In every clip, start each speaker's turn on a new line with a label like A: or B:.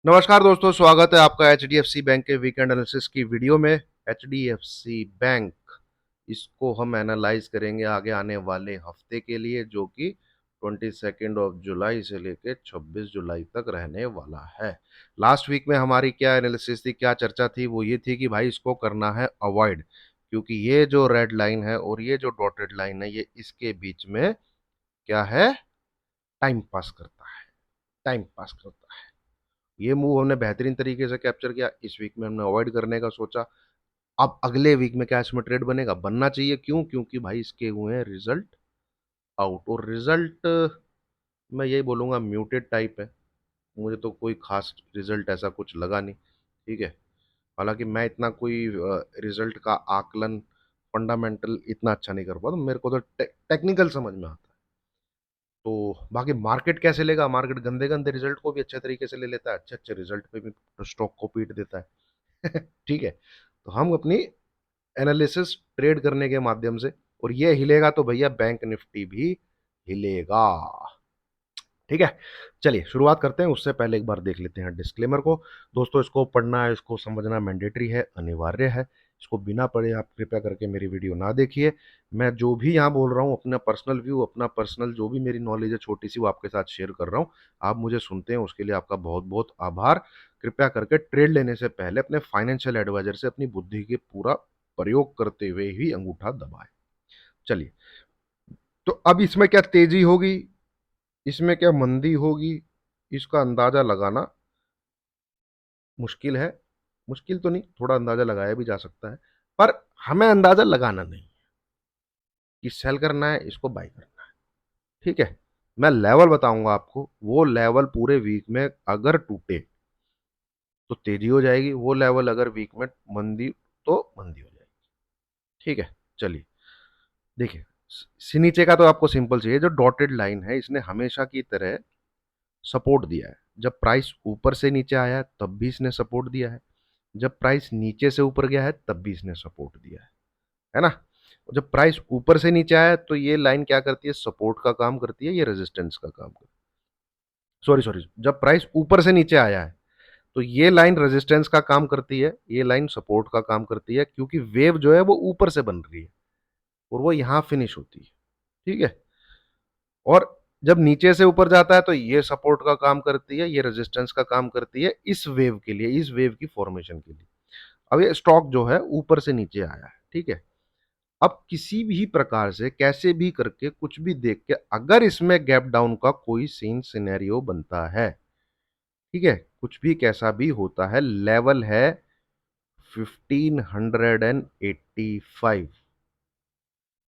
A: नमस्कार दोस्तों, स्वागत है आपका एचडीएफसी बैंक के वीकेंड एनालिसिस की वीडियो में। एचडीएफसी बैंक, इसको हम एनालाइज करेंगे आगे आने वाले हफ्ते के लिए, जो कि 22 जुलाई से लेकर 26 जुलाई तक रहने वाला है। लास्ट वीक में हमारी क्या एनालिसिस थी, क्या चर्चा थी, वो ये थी कि भाई इसको करना है अवॉइड, क्योंकि ये जो रेड लाइन है और ये जो डॉटेड लाइन है, ये इसके बीच में क्या है, टाइम पास करता है, टाइम पास करता है। ये मूव हमने बेहतरीन तरीके से कैप्चर किया। इस वीक में हमने अवॉइड करने का सोचा। अब अगले वीक में क्या इसमें ट्रेड बनेगा, बनना चाहिए। क्यों? क्योंकि भाई इसके हुए हैं रिजल्ट आउट, और रिजल्ट मैं यही बोलूंगा म्यूटेड टाइप है। मुझे तो कोई खास रिजल्ट ऐसा कुछ लगा नहीं। ठीक है, हालांकि मैं इतना कोई रिजल्ट का आकलन फंडामेंटल इतना अच्छा नहीं कर पाता, मेरे को तो टेक्निकल समझ में आता है। तो बाकी मार्केट कैसे लेगा, मार्केट गंदे गंदे रिजल्ट को भी अच्छे तरीके से ले लेता है, अच्छे अच्छे रिजल्ट पे भी स्टॉक को पीट देता है। ठीक है, तो हम अपनी एनालिसिस ट्रेड करने के माध्यम से, और ये हिलेगा तो भैया बैंक निफ्टी भी हिलेगा। ठीक है, चलिए शुरुआत करते हैं। उससे पहले एक बार देख लेते हैं डिस्क्लेमर को। दोस्तों, इसको पढ़ना, इसको समझना मैंडेटरी है, अनिवार्य है। इसको बिना पढ़े आप कृपया करके मेरी वीडियो ना देखिए। मैं जो भी यहाँ बोल रहा हूँ, अपना पर्सनल व्यू, अपना पर्सनल जो भी मेरी नॉलेज है छोटी सी, वो आपके साथ शेयर कर रहा हूँ। आप मुझे सुनते हैं, उसके लिए आपका बहुत बहुत आभार। कृपया करके ट्रेड लेने से पहले अपने फाइनेंशियल एडवाइजर से अपनी बुद्धि के पूरा प्रयोग करते हुए ही अंगूठा दबाएं। चलिए, तो अब इसमें क्या तेजी होगी, इसमें क्या मंदी होगी, इसका अंदाजा लगाना मुश्किल है। मुश्किल तो नहीं, थोड़ा अंदाजा लगाया भी जा सकता है, पर हमें अंदाजा लगाना नहीं कि सेल करना है, इसको बाय करना है। ठीक है, मैं लेवल बताऊंगा आपको। वो लेवल पूरे वीक में अगर टूटे तो तेजी हो जाएगी, वो लेवल अगर वीक में मंदी तो मंदी हो जाएगी। ठीक है, चलिए देखिए। नीचे का तो आपको सिंपल चाहिए, जो डॉटेड लाइन है इसने हमेशा की तरह सपोर्ट दिया है। जब प्राइस ऊपर से नीचे आया है तब भी इसने सपोर्ट दिया है, जब प्राइस नीचे से ऊपर गया है तब भी इसने सपोर्ट दिया है ना। जब प्राइस ऊपर से नीचे आया तो ये लाइन क्या करती है, सपोर्ट का काम करती है, ये रेजिस्टेंस का काम करती है। सॉरी सॉरी, जब प्राइस ऊपर से नीचे आया है तो ये लाइन रेजिस्टेंस का काम करती है, ये लाइन सपोर्ट का काम करती है, क्योंकि वेव जो है वो ऊपर से बन रही है और वो यहां फिनिश होती है। ठीक है, और जब नीचे से ऊपर जाता है तो ये सपोर्ट का काम करती है, ये रेजिस्टेंस का काम करती है, इस वेव के लिए, इस वेव की फॉर्मेशन के लिए। अब ये स्टॉक जो है ऊपर से नीचे आया है। ठीक है, अब किसी भी प्रकार से कैसे भी करके कुछ भी देख के अगर इसमें गैप डाउन का कोई सीन सिनेरियो बनता है, ठीक है, कुछ भी कैसा भी होता है, लेवल है 1585।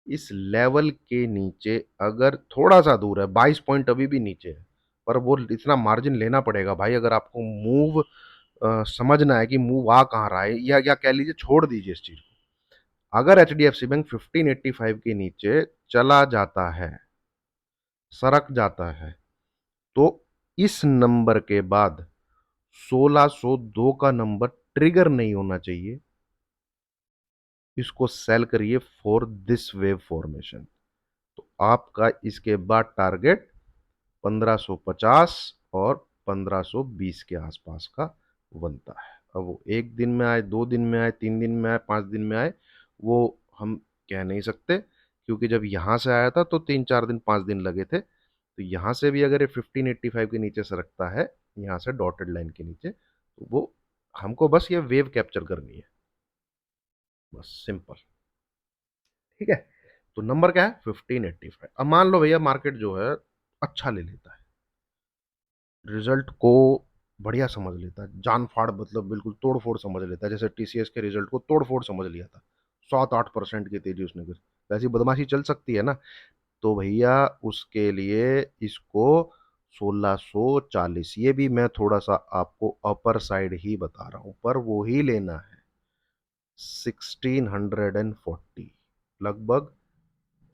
A: इस लेवल के नीचे अगर थोड़ा सा दूर है, 22 पॉइंट अभी भी नीचे है, पर वो इतना मार्जिन लेना पड़ेगा भाई, अगर आपको मूव समझना है कि मूव आ कहाँ रहा है, या कह लीजिए छोड़ दीजिए इस चीज को। अगर H D F C bank 1585 के नीचे चला जाता है, सरक जाता है, तो इस नंबर के बाद 1602 का नंबर ट्रिगर नहीं होना चाहिए। इसको सेल करिए फॉर दिस वेव फॉर्मेशन। तो आपका इसके बाद टारगेट 1550 और 1520 के आसपास का बनता है। अब वो एक दिन में आए, 2 दिन में आए, 3 दिन में आए, 5 दिन में आए, वो हम कह नहीं सकते, क्योंकि जब यहां से आया था तो 3 4 दिन 5 दिन लगे थे। तो यहां से भी अगर ये 1585 के नीचे से रखता है, यहां से डॉटेड लाइन के नीचे, तो वो हमको बस ये वेव कैप्चर करनी है, बस सिंपल। ठीक है, तो नंबर क्या है, 1585। अब मान लो भैया मार्केट जो है अच्छा ले लेता है, रिजल्ट को बढ़िया समझ लेता है, जान फाड़ मतलब बिल्कुल तोड़ फोड़ समझ लेता है, जैसे टीसीएस के रिजल्ट को तोड़ फोड़ समझ लिया था, 7 8% की तेजी उसने कर, वैसी बदमाशी चल सकती है ना। तो भैया उसके लिए इसको 1640, ये भी मैं थोड़ा सा आपको अपर साइड ही बता रहा हूं, पर वो ही लेना है 1640, लगभग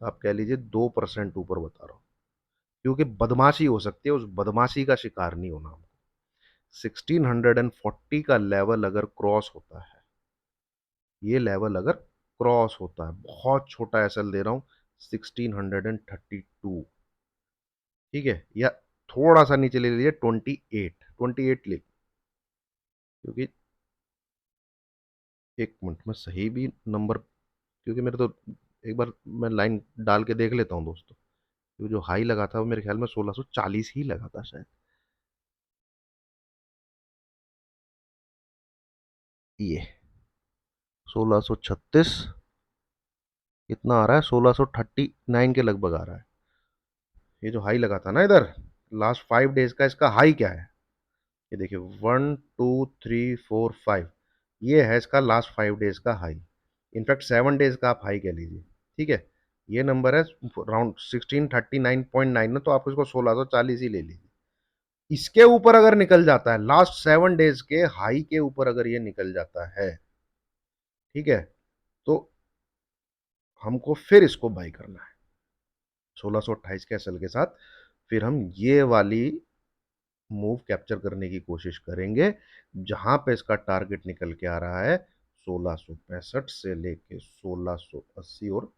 A: आप कह लीजिए 2% ऊपर बता रहा हूं, क्योंकि बदमाशी हो सकती है, उस बदमाशी का शिकार नहीं होना हमको। 1640 का लेवल अगर क्रॉस होता है, ये लेवल अगर क्रॉस होता है, बहुत छोटा एसएल दे रहा हूं, 1632। ठीक है, या थोड़ा सा नीचे ले लीजिए, 28 ले, क्योंकि एक मिनट में सही भी नंबर, क्योंकि मेरे तो एक बार मैं लाइन डाल के देख लेता हूँ दोस्तों, क्योंकि जो हाई लगा था वो मेरे ख्याल में 1640 ही लगा था शायद। ये 1636 कितना आ रहा है, 1639 के लगभग आ रहा है। ये जो हाई लगा था ना इधर, लास्ट 5 डेज का इसका हाई क्या है, ये देखिए 1 2 3 4 5, ये है इसका लास्ट 5 डेज का हाई। इनफैक्ट 7 डेज का आप हाई कह लीजिए। ठीक है, ये नंबर है राउंड 1639.9 में, तो आप इसको 1640 ही ले लीजिए। इसके ऊपर अगर निकल जाता है, लास्ट 7 डेज के हाई के ऊपर अगर ये निकल जाता है, ठीक है, तो हमको फिर इसको बाई करना है 1628 के एसएल के साथ। फिर हम ये वाली मूव कैप्चर करने की कोशिश करेंगे, जहां पे इसका टारगेट निकल के आ रहा है 1665 से लेके 1680 और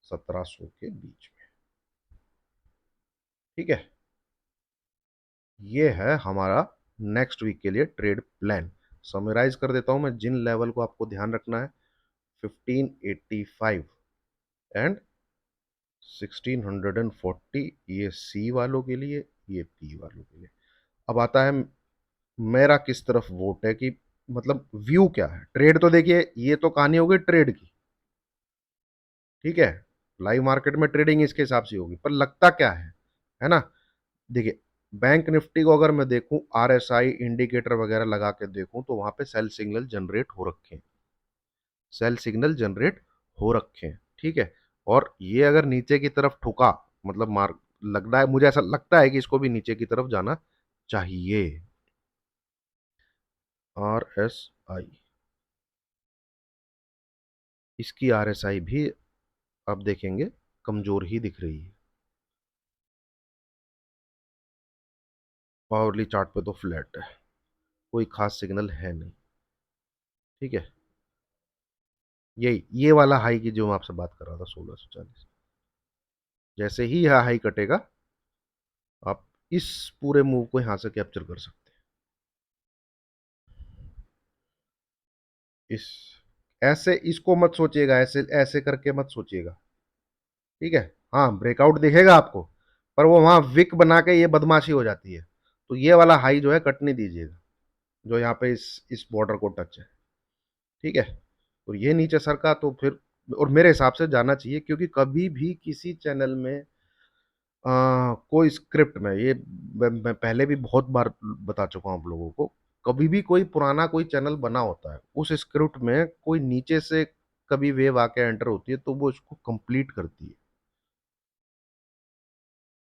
A: 1700 के बीच में। ठीक है, ये है हमारा नेक्स्ट वीक के लिए ट्रेड प्लान। समराइज कर देता हूं मैं जिन लेवल को आपको ध्यान रखना है, 1585 एंड 1640, ये सी वालों के लिए, ये पी वालों के लिए। अब आता है मेरा किस तरफ वोट है, कि मतलब व्यू क्या है। ट्रेड तो देखिए, ये तो कहानी हो गई ट्रेड की, ठीक है, लाइव मार्केट में ट्रेडिंग इसके हिसाब से होगी, पर लगता क्या है ना। देखिए, बैंक निफ्टी को अगर मैं देखूं, आरएसआई इंडिकेटर वगैरह लगा के देखूं, तो वहां पे सेल सिग्नल जनरेट हो रखे हैं, सेल सिग्नल जनरेट हो रखे हैं। ठीक है, और ये अगर नीचे की तरफ ठुका, मतलब मार्क, लग रहा है मुझे, ऐसा लगता है कि इसको भी नीचे की तरफ जाना चाहिए। आर एस आई, इसकी आरएसआई भी आप देखेंगे कमजोर ही दिख रही है, पावरली चार्ट पे तो फ्लैट है, कोई खास सिग्नल है नहीं। ठीक है, यही ये वाला हाई की जो मैं आपसे बात कर रहा था 1640, जैसे ही यह हाई कटेगा, आप इस पूरे मूव को यहां से कैप्चर कर सकते हैं। इस ऐसे इसको मत सोचिएगा, ऐसे ऐसे करके मत सोचिएगा। ठीक है, हाँ ब्रेकआउट दिखेगा आपको, पर वो वहां विक बना के ये बदमाशी हो जाती है। तो ये वाला हाई जो है कट नहीं दीजिएगा, जो यहाँ पे इस बॉर्डर को टच है। ठीक है, और ये नीचे सर का तो फिर, और मेरे हिसाब से जाना चाहिए, क्योंकि कभी भी किसी चैनल में कोई स्क्रिप्ट में, ये मैं पहले भी बहुत बार बता चुका हूं आप लोगों को, कभी भी कोई पुराना कोई चैनल बना होता है, उस स्क्रिप्ट में कोई नीचे से कभी वेव आके एंटर होती है, तो वो इसको कंप्लीट करती है।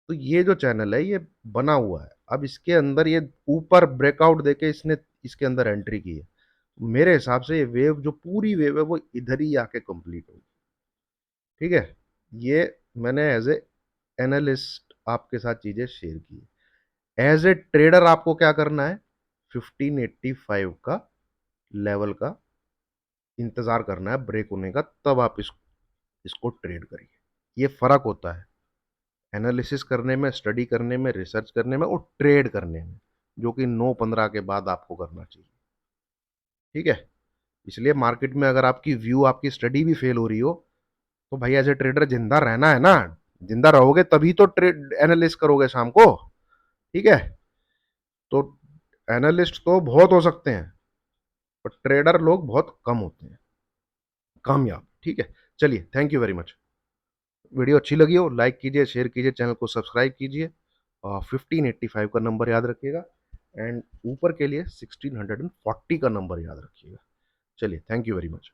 A: तो ये जो चैनल है, ये बना हुआ है, अब इसके अंदर ये ऊपर ब्रेकआउट देके इसने इसके अंदर एंट्री की है। मेरे हिसाब से ये वेव, जो पूरी वेव है, वो इधर ही आके कंप्लीट होगी। ठीक है, ये मैंने एज ए एनालिस्ट आपके साथ चीजें शेयर की। एज ए ट्रेडर आपको क्या करना है, 1585 का लेवल का इंतजार करना है ब्रेक होने का, तब आप इसको ट्रेड करिए। ये फर्क होता है एनालिसिस करने में, स्टडी करने में, रिसर्च करने में और ट्रेड करने में, जो कि 9-15 के बाद आपको करना चाहिए। ठीक है, इसलिए मार्केट में अगर आपकी व्यू, आपकी स्टडी भी फेल हो रही हो, तो भाई एज ए ट्रेडर जिंदा रहना है ना। जिंदा रहोगे तभी तो ट्रेड एनालिस्ट करोगे शाम को। ठीक है, तो एनालिस्ट तो बहुत हो सकते हैं, पर ट्रेडर लोग बहुत कम होते हैं कामयाब। ठीक है, चलिए, thank you very much. Video अच्छी लगी हो लाइक कीजिए, शेयर कीजिए, चैनल को सब्सक्राइब कीजिए, और 1585 का नंबर याद रखिएगा, एंड ऊपर के लिए 1640 का नंबर याद रखिएगा। चलिए, थैंक यू वेरी मच।